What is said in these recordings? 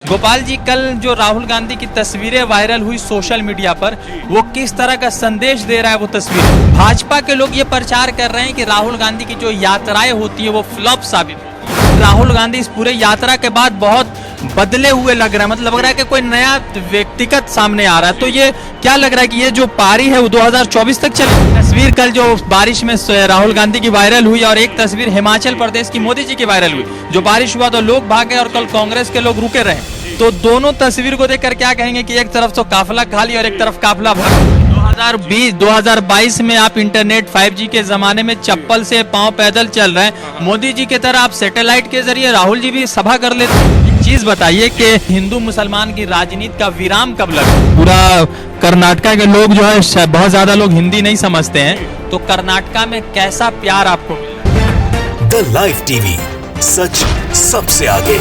गोपाल जी, कल जो राहुल गांधी की तस्वीरें वायरल हुई सोशल मीडिया पर, वो किस तरह का संदेश दे रहा है वो तस्वीर। भाजपा के लोग ये प्रचार कर रहे हैं कि राहुल गांधी की जो यात्राएं होती है वो फ्लॉप साबित होती है। राहुल गांधी इस पूरे यात्रा के बाद बहुत बदले हुए लग रहा है, मतलब लग रहा है कि कोई नया व्यक्तिगत सामने आ रहा है। तो ये क्या लग रहा है कि ये जो पारी है वो 2024 तक चलेगी? तस्वीर कल जो बारिश में राहुल गांधी की वायरल हुई और एक तस्वीर हिमाचल प्रदेश की मोदी जी की वायरल हुई। जो बारिश हुआ तो लोग भागे और कल कांग्रेस के लोग रुके रहे। तो दोनों तस्वीर को देखकर क्या कहेंगे कि एक तरफ तो काफिला खाली और एक तरफ काफिला भरा। 2022 में आप इंटरनेट 5G के जमाने में चप्पल से पांव पैदल चल रहे हैं। मोदी जी की तरह आप सैटेलाइट के जरिए राहुल जी भी सभा कर लेते हैं। एक चीज बताइए कि हिंदू मुसलमान की राजनीति का विराम कब लगा? पूरा कर्नाटका के लोग जो है, बहुत ज्यादा लोग हिंदी नहीं समझते हैं, तो कर्नाटका में कैसा प्यार आपको मिला? द लाइव टीवी, सच सबसे आगे।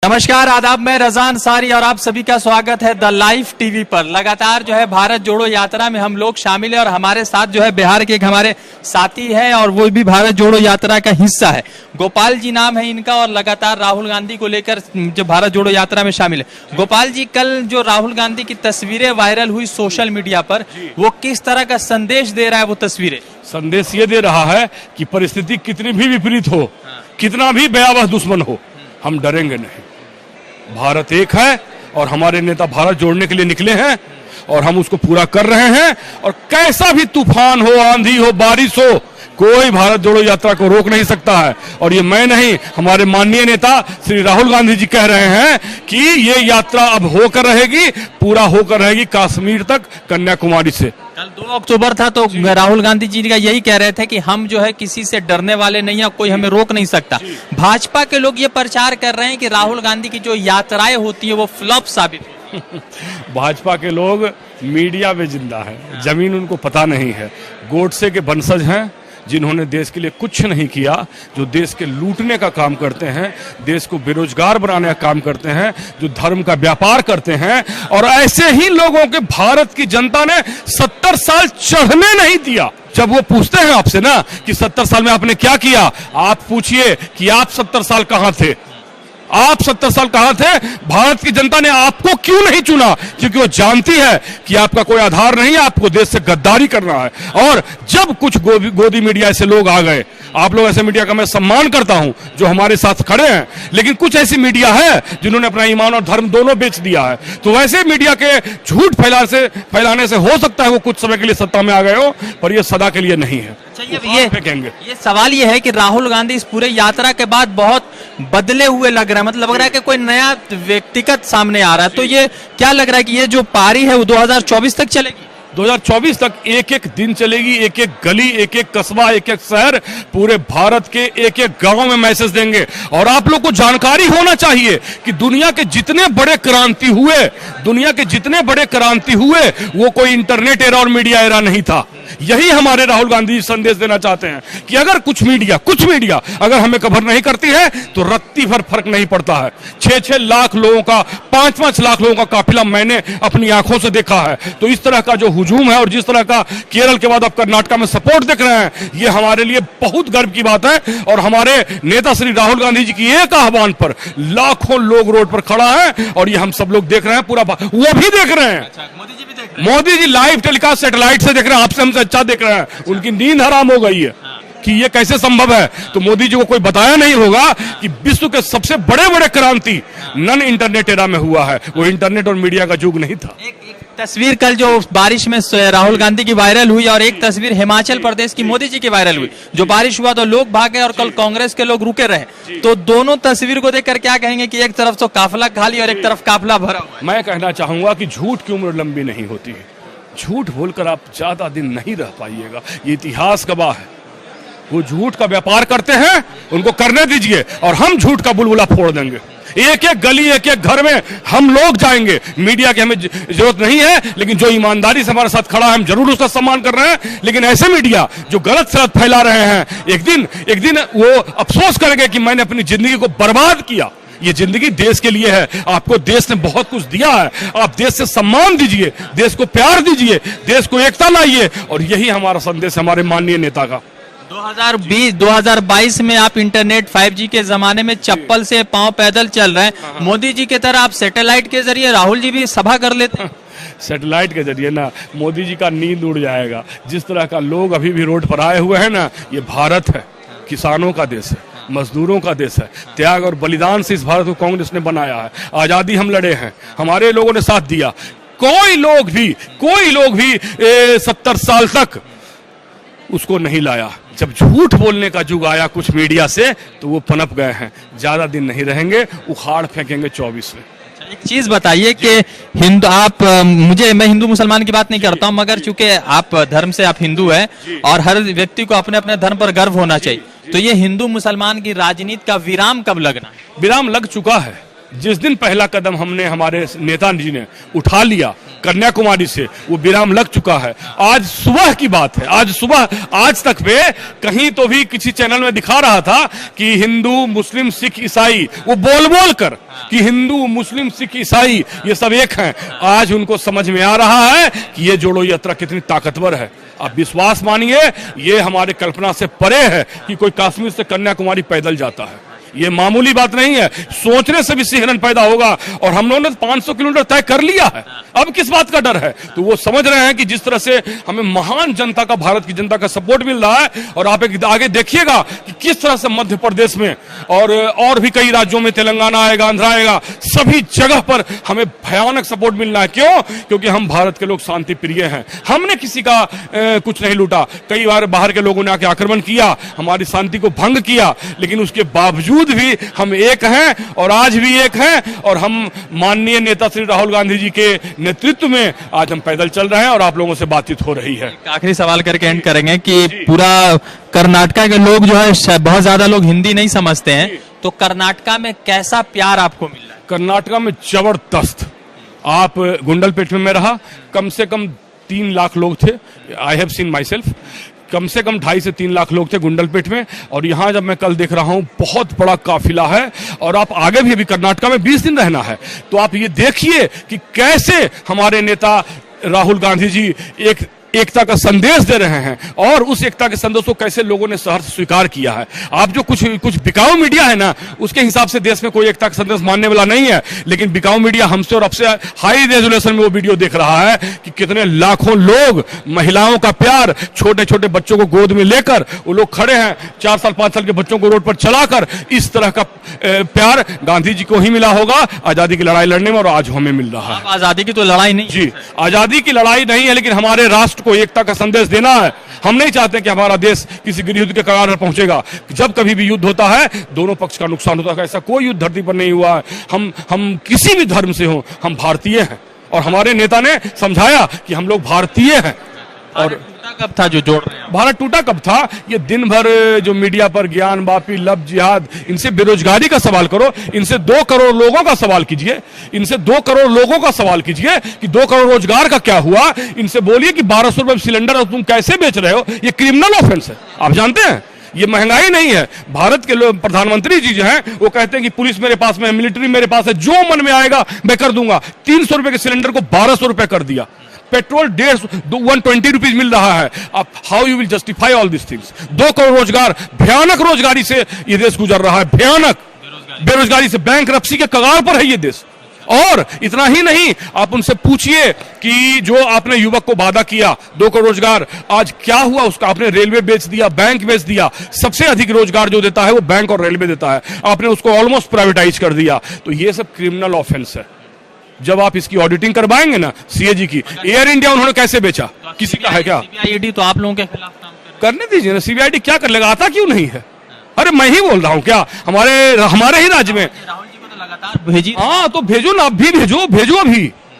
नमस्कार, आदाब, मैं रज़ा अंसारी और आप सभी का स्वागत है द लाइव टीवी पर। लगातार जो है भारत जोड़ो यात्रा में हम लोग शामिल है और हमारे साथ जो है बिहार के एक हमारे साथी है और वो भी भारत जोड़ो यात्रा का हिस्सा है। गोपाल जी नाम है इनका और लगातार राहुल गांधी को लेकर जो भारत जोड़ो यात्रा में शामिल है। गोपाल जी, कल जो राहुल गांधी की तस्वीरें वायरल हुई सोशल मीडिया पर, वो किस तरह का संदेश दे रहा है वो तस्वीरें? संदेश ये दे रहा है कि परिस्थिति कितनी भी विपरीत हो, कितना भी भयावह दुश्मन हो, हम डरेंगे नहीं। भारत एक है और हमारे नेता भारत जोड़ने के लिए निकले हैं और हम उसको पूरा कर रहे हैं। और कैसा भी तूफान हो, आंधी हो, बारिश हो, कोई भारत जोड़ो यात्रा को रोक नहीं सकता है। और ये मैं नहीं, हमारे माननीय नेता श्री राहुल गांधी जी कह रहे हैं कि ये यात्रा अब होकर रहेगी, पूरा होकर रहेगी कश्मीर तक, कन्याकुमारी से। कल 2 अक्टूबर था तो राहुल गांधी जी का यही कह रहे थे कि हम जो है किसी से डरने वाले नहीं है, कोई हमें रोक नहीं सकता। भाजपा के लोग ये प्रचार कर रहे हैं कि राहुल गांधी की जो यात्राएं होती है वो फ्लॉप साबित होती है। भाजपा के लोग मीडिया में जिंदा है, जमीन उनको पता नहीं है। गोडसे के वंशज हैं जिन्होंने देश के लिए कुछ नहीं किया, जो देश के लूटने का काम करते हैं, देश को बेरोजगार बनाने का काम करते हैं, जो धर्म का व्यापार करते हैं। और ऐसे ही लोगों के भारत की जनता ने 70 साल चढ़ने नहीं दिया। जब वो पूछते हैं आपसे ना कि 70 साल में आपने क्या किया, आप पूछिए कि आप 70 साल कहां थे, आप 70 साल कहां थे? भारत की जनता ने आपको क्यों नहीं चुना? क्योंकि वो जानती है कि आपका कोई आधार नहीं है, आपको देश से गद्दारी करना है। और जब कुछ गोदी मीडिया ऐसे लोग आ गए, आप लोग ऐसे मीडिया का मैं सम्मान करता हूं जो हमारे साथ खड़े हैं, लेकिन कुछ ऐसी मीडिया है जिन्होंने अपना ईमान और धर्म दोनों बेच दिया है। तो वैसे मीडिया के झूठ फैलाने से हो सकता है वो कुछ समय के लिए सत्ता में आ गए हो, पर ये सदा के लिए नहीं है। ये सवाल ये है कि राहुल गांधी इस पूरे यात्रा के बाद बहुत बदले हुए लग रहा है, मतलब लग रहा है कि कोई नया व्यक्तिगत सामने आ रहा है। तो ये क्या लग रहा है कि ये जो पारी है वो 2024 तक चलेगी? 2024 तक एक एक दिन चलेगी, एक एक गली, एक एक कस्बा, एक एक शहर, पूरे भारत के एक एक गांव में मैसेज देंगे। और आप लोग को जानकारी होना चाहिए कि दुनिया के जितने बड़े क्रांति हुए, वो कोई इंटरनेट एरा और मीडिया एरा नहीं था। यही हमारे राहुल गांधी संदेश देना चाहते हैं कि अगर कुछ मीडिया अगर हमें कवर नहीं करती है तो रत्ती भर फर्क नहीं पड़ता है। 6-6 लाख लोगों का, 5-5 लाख लोगों का काफिला मैंने अपनी आंखों से देखा है। तो इस तरह का जो हुजूम है और जिस तरह का केरल के बाद अब कर्नाटका में सपोर्ट देख रहे हैं, ये हमारे लिए बहुत गर्व की बात है। और हमारे नेता श्री राहुल गांधी जी की एक आह्वान पर लाखों लोग रोड पर खड़ा है और ये हम सब लोग देख रहे हैं, पूरा वो भी देख रहे हैं। अच्छा, Modi ji live telecast satellite से देख रहे हैं, आपसे हमसे अच्छा देख रहे हैं। उनकी नींद हराम हो गई है कि ये कैसे संभव है। तो मोदी जी को कोई बताया नहीं होगा कि विश्व के सबसे बड़े बड़े क्रांति नन इंटरनेट एरा में हुआ है, वो इंटरनेट और मीडिया का युग नहीं था। एक तस्वीर कल जो बारिश में राहुल गांधी की वायरल हुई और एक तस्वीर हिमाचल प्रदेश की मोदी जी की वायरल हुई। जो बारिश हुआ तो लोग भागे और कल कांग्रेस के लोग रुके रहे। तो दोनों तस्वीर को देखकर क्या कहेंगे कि एक तरफ तो काफिला खाली और एक तरफ काफिला भरा हुआ है? मैं कहना चाहूंगा कि झूठ की उम्र लंबी नहीं होती है। झूठ बोलकर आप ज्यादा दिन नहीं रह पाइएगा, ये इतिहास गवाह है। वो झूठ का व्यापार करते हैं, उनको करने दीजिए और हम झूठ का बुलबुला फोड़ देंगे। एक एक गली, एक एक घर में हम लोग जाएंगे। मीडिया की हमें जरूरत नहीं है, लेकिन जो ईमानदारी से हमारे साथ खड़ा है हम जरूर उसका सम्मान कर रहे हैं। लेकिन ऐसे मीडिया जो गलत सलत फैला रहे हैं, एक दिन वो अफसोस करेंगे कि मैंने अपनी जिंदगी को बर्बाद किया। ये जिंदगी देश के लिए है, आपको देश ने बहुत कुछ दिया है, आप देश से सम्मान दीजिए, देश को प्यार दीजिए, देश को एकता लाइए। और यही हमारा संदेश हमारे माननीय नेता का। 2022 में आप इंटरनेट 5G के जमाने में चप्पल से पांव पैदल चल रहे हैं, मोदी जी की तरह आप सैटेलाइट के जरिए राहुल जी भी सभा कर लेते हैं। सैटेलाइट के जरिए ना मोदी जी का नींद उड़ जाएगा। जिस तरह का लोग अभी भी रोड पर आए हुए हैं ना, ये भारत है, किसानों का देश है, मजदूरों का देश है। त्याग और बलिदान से इस भारत को कांग्रेस ने बनाया है। आजादी हम लड़े हैं, हमारे लोगों ने साथ दिया। कोई लोग भी 70 साल तक उसको नहीं लाया। जब झूठ बोलने का युग आया कुछ मीडिया से, तो वो पनप गए हैं। ज्यादा दिन नहीं रहेंगे, उखाड़ फेंकेंगे 24 में। एक चीज बताइए कि हिंदू आप मैं हिंदू मुसलमान की बात नहीं करता हूं, मगर चूंकि आप धर्म से आप हिंदू हैं और हर व्यक्ति को अपने अपने धर्म पर गर्व होना चाहिए, तो ये हिंदू मुसलमान की राजनीति का विराम कब लगना? विराम लग चुका है। जिस दिन पहला कदम हमने हमारे नेताजी ने उठा लिया कन्याकुमारी से, वो विराम लग चुका है। आज सुबह की बात है, आज तक पे कहीं तो भी किसी चैनल में दिखा रहा था कि हिंदू मुस्लिम सिख ईसाई, वो बोल कर कि हिंदू मुस्लिम सिख ईसाई ये सब एक हैं। आज उनको समझ में आ रहा है कि ये जोड़ो यात्रा कितनी ताकतवर है। आप विश्वास मानिए, ये हमारे कल्पना से परे है कि कोई कश्मीर से कन्याकुमारी पैदल जाता है। ये मामूली बात नहीं है। सोचने से भी सिहरन पैदा होगा, और हम लोगों ने 500 किलोमीटर तय कर लिया है। अब किस बात का डर है? तो वो समझ रहे हैं कि जिस तरह से हमें महान जनता का, भारत की जनता का सपोर्ट मिल रहा है, और आप एक आगे देखिएगा कि किस तरह से मध्य प्रदेश में और भी कई राज्यों में, तेलंगाना आएगा, आंध्र आएगा, सभी जगह पर हमें भयानक सपोर्ट मिल रहा है। क्यों? क्योंकि हम भारत के लोग शांति प्रिय हैं। हमने किसी का कुछ नहीं लूटा। कई बार बाहर के लोगों ने आके आक्रमण किया, हमारी शांति को भंग किया, लेकिन उसके बावजूद भी हम एक हैं, और आज भी एक हैं। और हम माननीय नेता श्री राहुल गांधी जी के नेतृत्व में आज हम पैदल चल रहे हैं, और आप लोगों से बातचीत हो रही है। आखिरी सवाल करके एंड करेंगे कि पूरा कर्नाटका के लोग जो है, बहुत ज्यादा लोग हिंदी नहीं समझते हैं, तो कर्नाटका में कैसा प्यार आपको मिल रहा है? कर्नाटका में जबरदस्त। आप गुंडलपेट में मैं रहा, कम से कम 3 लाख लोग थे। I have seen my self. कम से कम 2.5 से 3 लाख लोग थे गुंडलपेट में। और यहाँ जब मैं कल देख रहा हूँ, बहुत बड़ा काफिला है। और आप आगे भी अभी कर्नाटका में 20 दिन रहना है, तो आप ये देखिए कि कैसे हमारे नेता राहुल गांधी जी एकता का संदेश दे रहे हैं, और उस एकता के संदेश को कैसे लोगों ने सहर्ष स्वीकार किया है। आप जो कुछ बिकाऊ मीडिया है ना, उसके हिसाब से देश में कोई एकता का संदेश मानने वाला नहीं है। लेकिन बिकाऊ मीडिया हमसे और आपसे हाई रेजोल्यूशन में वो वीडियो देख रहा है कि कितने लाखों लोग, महिलाओं का प्यार, छोटे छोटे बच्चों को गोद में लेकर वो लोग खड़े हैं, 4 साल 5 साल के बच्चों को रोड पर चलाकर। इस तरह का प्यार गांधी जी को ही मिला होगा आजादी की लड़ाई लड़ने में, और आज हमें मिल रहा है। आजादी की तो लड़ाई नहीं जी, आजादी की लड़ाई नहीं है, लेकिन हमारे राष्ट्र को एकता का संदेश देना है। हम नहीं चाहते कि हमारा देश किसी गृह युद्ध के कगार पर पहुंचेगा। जब कभी भी युद्ध होता है, दोनों पक्ष का नुकसान होता है। ऐसा कोई युद्ध धरती पर नहीं हुआ है। हम किसी भी धर्म से हो, हम भारतीय हैं, और हमारे नेता ने समझाया कि हम लोग भारतीय हैं। और कब था जो जोड़ रहे हैं? भारत टूटा कब था? ये दिन भर जो मीडिया पर ज्ञान वापी, लब, जिहाद, इनसे बेरोजगारी का सवाल करो। इनसे 2 करोड़ लोगों का सवाल कीजिए। इनसे 2 करोड़ लोगों का सवाल कीजिए कि 2 करोड़ रोजगार का क्या हुआ। इनसे बोलिए कि 1200 रुपए सिलेंडर तुम कैसे बेच रहे हो। ये क्रिमिनल ऑफेंस है, आप जानते हैं। ये महंगाई नहीं है। भारत के लोग, प्रधानमंत्री जी जो हैं, वो कहते हैं कि पुलिस मेरे पास में है, मिलिट्री मेरे पास है, जो मन में आएगा मैं कर दूंगा। 300 रुपए के सिलेंडर को 1200 रुपए कर दिया। पेट्रोल 120 रुपीज मिल रहा है। अब how you will justify all this things? 2 crore रोजगार, भयानक रोजगारी से ये देश गुजर रहा है, भयानक बेरोजगारी से, बैंकरप्सी के कगार पर है ये देश। और इतना ही नहीं, आप उनसे पूछिए कि जो आपने युवक को वादा किया 2 करोड़ रोजगार, आज क्या हुआ उसका? आपने रेलवे बेच दिया, बैंक बेच दिया। सबसे अधिक रोजगार जो देता है वो बैंक और रेलवे देता है, आपने उसको ऑलमोस्ट प्राइवेटाइज कर दिया। तो ये सब क्रिमिनल ऑफेंस है। जब आप इसकी ऑडिटिंग करवाएंगे ना, सीएजी की, एयर इंडिया उन्होंने कैसे बेचा? किसी का है क्या? सीबीआईडी तो आप लोगों के खिलाफ काम करने दीजिए ना। सीबीआईडी क्या कर लेगा? आता क्यों नहीं है? अरे मैं ही बोल रहा हूँ क्या? हमारे ही राज्य में राहुल जी को तो लगातार भेजी। हाँ, तो भेजो ना, अभी भेजो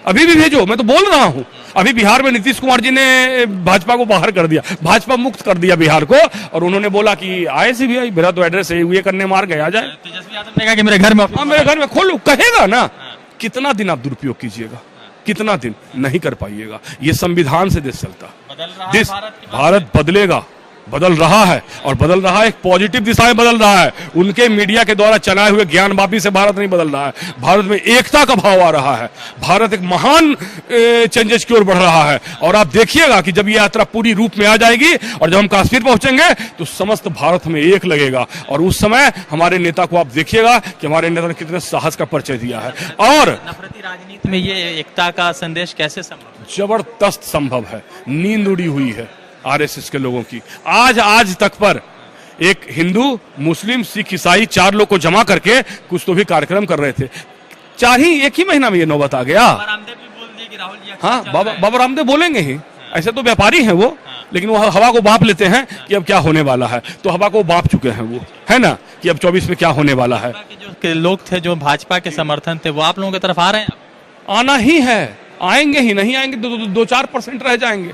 अभी भी भेजो। मैं तो बोल रहा हूँ। अभी बिहार में नीतीश कुमार जी ने भाजपा को बाहर कर दिया, भाजपा मुक्त कर दिया बिहार को, और उन्होंने बोला कि आए सीबीआई, मेरा तो एड्रेस है, ये करने मार गए, आ जाए। तेजस्वी यादव ने कहा कि मेरे घर में, हाँ, मेरे घर में खोलो, कहेगा ना। कितना दिन आप दुरुपयोग कीजिएगा? कितना दिन? नहीं कर पाइएगा। ये संविधान से देश चलता। देश, भारत बदलेगा, बदल रहा है, और बदल रहा है एक पॉजिटिव दिशा में बदल रहा है। उनके मीडिया के द्वारा चलाए हुए ज्ञानवापी से भारत नहीं बदल रहा है। भारत में एकता का भाव आ रहा है। भारत एक महान चेंजेस की ओर बढ़ रहा है। और आप देखिएगा कि जब ये यात्रा पूरी रूप में आ जाएगी और जब हम कश्मीर पहुंचेंगे तो समस्त भारत में एक लगेगा। और उस समय हमारे नेता को आप देखिएगा कि हमारे नेता ने कितने साहस का परिचय दिया है। और नफरती राजनीति में ये एकता का संदेश कैसे संभव? जबरदस्त संभव है। नींद उड़ी हुई है आरएसएस के लोगों की। आज तक पर एक हिंदू, मुस्लिम, सिख, ईसाई 4 लोग को जमा करके कुछ तो भी कार्यक्रम कर रहे थे। एक ही महीना में ये नौबत आ गया। रामदेव भी बोल दिए कि राहुल जी हाँ, बाबा रामदेव बोलेंगे ही। ऐसे तो व्यापारी हैं वो, लेकिन वो हवा को बांप लेते हैं कि अब क्या होने वाला है। तो हवा को बांप चुके हैं वो, है ना, कि अब 24 में क्या होने वाला है। जो लोग थे जो भाजपा के समर्थन थे वो आप लोगों की तरफ आ रहे हैं? आना ही है, आएंगे ही। नहीं आएंगे तो 2-4% रह जाएंगे,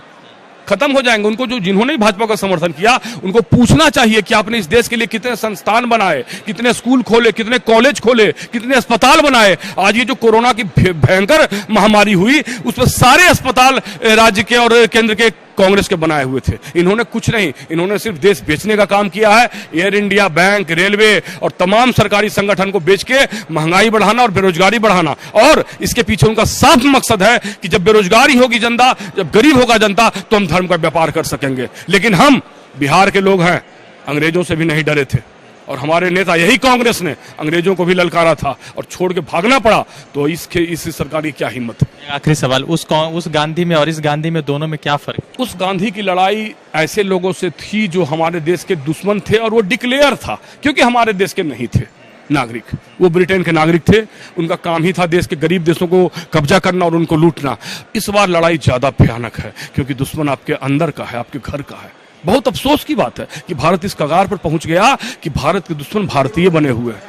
खत्म हो जाएंगे। उनको जो जिन्होंने भाजपा का समर्थन किया उनको पूछना चाहिए कि आपने इस देश के लिए कितने संस्थान बनाए, कितने स्कूल खोले, कितने कॉलेज खोले, कितने अस्पताल बनाए। आज ये जो कोरोना की भयंकर महामारी हुई उस पर सारे अस्पताल राज्य के और केंद्र के कांग्रेस के बनाए हुए थे। इन्होंने कुछ नहीं, इन्होंने सिर्फ देश बेचने का काम किया है। एयर इंडिया, बैंक, रेलवे और तमाम सरकारी संगठन को बेच के महंगाई बढ़ाना और बेरोजगारी बढ़ाना। और इसके पीछे उनका साफ मकसद है कि जब बेरोजगारी होगी जनता, जब गरीब होगा जनता, तो हम धर्म का व्यापार कर सकेंगे। लेकिन हम बिहार के लोग हैं, अंग्रेजों से भी नहीं डरे थे। और हमारे नेता, यही कांग्रेस ने अंग्रेजों को भी ललकारा था और छोड़ के भागना पड़ा। तो इस सरकार की क्या हिम्मत है। आखिरी सवाल, उस गांधी में और इस गांधी में दोनों में क्या फर्क? उस गांधी की लड़ाई ऐसे लोगों से थी जो हमारे देश के दुश्मन थे, और वो डिक्लेयर था क्योंकि हमारे देश के नहीं थे नागरिक। वो ब्रिटेन के नागरिक थे। उनका काम ही था देश के गरीब देशों को कब्जा करना और उनको लूटना। इस बार लड़ाई ज्यादा भयानक है क्योंकि दुश्मन आपके अंदर का है, आपके घर का है। बहुत अफसोस की बात है कि भारत इस कगार पर पहुंच गया कि भारत के दुश्मन भारतीय बने हुए हैं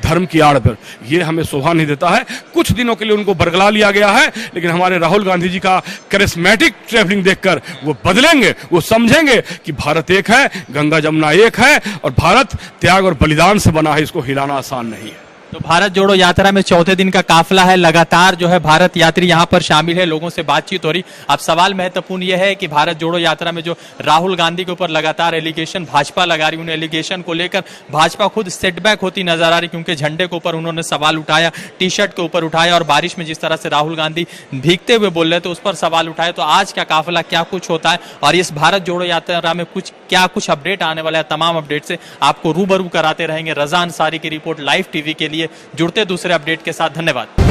धर्म की आड़ पर। यह हमें शोभा नहीं देता है। कुछ दिनों के लिए उनको बरगला लिया गया है, लेकिन हमारे राहुल गांधी जी का करिश्मेटिक ट्रैवलिंग देखकर वो बदलेंगे। वो समझेंगे कि भारत एक है, गंगा जमुना एक है, और भारत त्याग और बलिदान से बना है। इसको हिलाना आसान नहीं है। तो भारत जोड़ो यात्रा में चौथे दिन का काफिला है। लगातार जो है भारत यात्री यहाँ पर शामिल है, लोगों से बातचीत हो रही। अब सवाल महत्वपूर्ण यह है कि भारत जोड़ो यात्रा में जो राहुल गांधी के ऊपर लगातार एलिगेशन भाजपा लगा रही, उन एलिगेशन को लेकर भाजपा खुद सेटबैक होती नजर आ रही, क्योंकि झंडे के ऊपर उन्होंने सवाल उठाया, टी शर्ट के ऊपर उठाया, और बारिश में जिस तरह से राहुल गांधी भीगते हुए बोल रहे थे उस पर सवाल उठाए। तो आज का काफिला क्या कुछ होता है और इस भारत जोड़ो यात्रा में कुछ अपडेट आने वाला है, तमाम अपडेट से आपको रूबरू कराते रहेंगे। रजा अंसारी की रिपोर्ट लाइव टीवी के लिए। जुड़ते दूसरे अपडेट के साथ। धन्यवाद।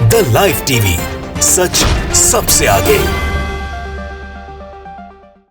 द लाइव टीवी, सच सबसे आगे।